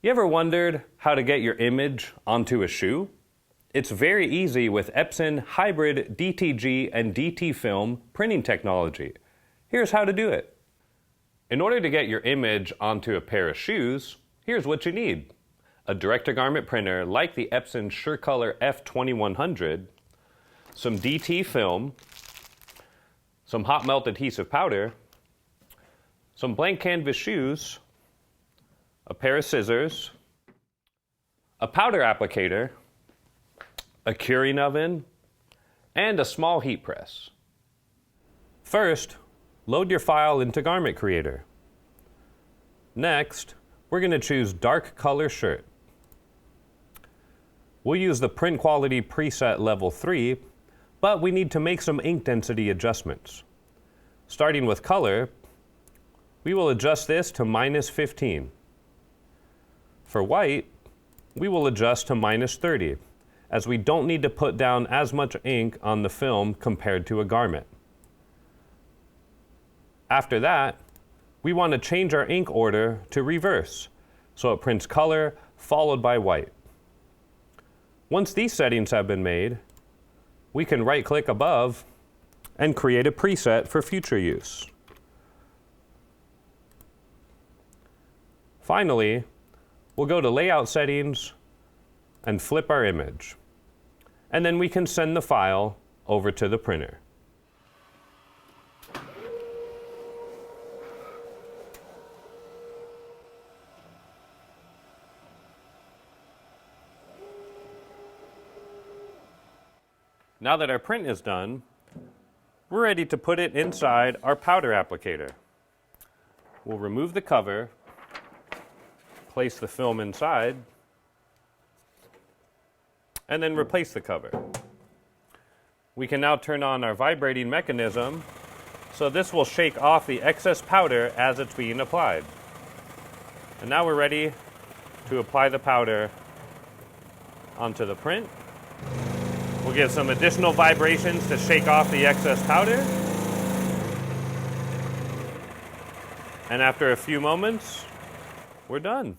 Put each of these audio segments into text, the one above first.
You ever wondered how to get your image onto a shoe? It's very easy with Epson hybrid DTG and DT film printing technology. Here's how to do it. In order to get your image onto a pair of shoes, here's what you need. A direct-to-garment printer like the Epson SureColor F2100, some DT film, some hot melt adhesive powder, some blank canvas shoes, a pair of scissors, a powder applicator, a curing oven, and a small heat press. First, load your file into Garment Creator. Next, we're going to choose Dark Color Shirt. We'll use the print quality preset level 3, but we need to make some ink density adjustments. Starting with color, we will adjust this to -15. For white, we will adjust to -30, as we don't need to put down as much ink on the film compared to a garment. After that, we want to change our ink order to reverse, so it prints color followed by white. Once these settings have been made, we can right-click above and create a preset for future use. Finally, we'll go to Layout Settings and flip our image. And then we can send the file over to the printer. Now that our print is done, we're ready to put it inside our powder applicator. We'll remove the cover, place the film inside, and then replace the cover. We can now turn on our vibrating mechanism, so this will shake off the excess powder as it's being applied. And now we're ready to apply the powder onto the print. We'll give some additional vibrations to shake off the excess powder. And after a few moments, we're done.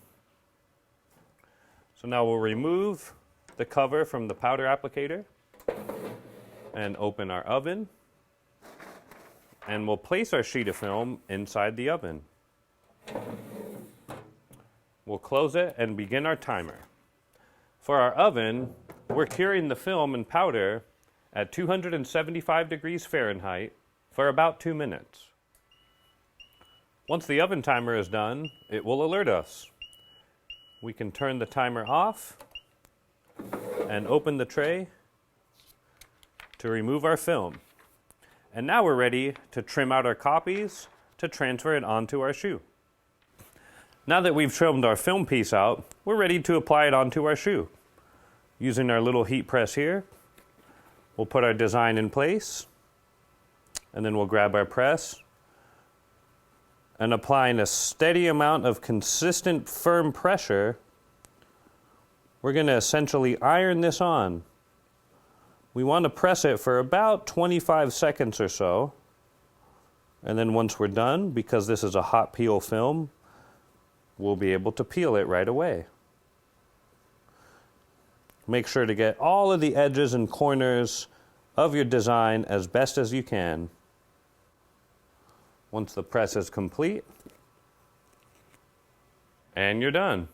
So now we'll remove the cover from the powder applicator and open our oven. And we'll place our sheet of film inside the oven. We'll close it and begin our timer. For our oven, we're curing the film and powder at 275 degrees Fahrenheit for about 2 minutes. Once the oven timer is done, it will alert us. We can turn the timer off and open the tray to remove our film. And now we're ready to trim out our copies to transfer it onto our shoe. Now that we've trimmed our film piece out, we're ready to apply it onto our shoe. Using our little heat press here, we'll put our design in place, and then we'll grab our press, and applying a steady amount of consistent, firm pressure, we're going to essentially iron this on. We want to press it for about 25 seconds or so, and then once we're done, because this is a hot peel film, we'll be able to peel it right away. Make sure to get all of the edges and corners of your design as best as you can. Once the press is complete, and you're done.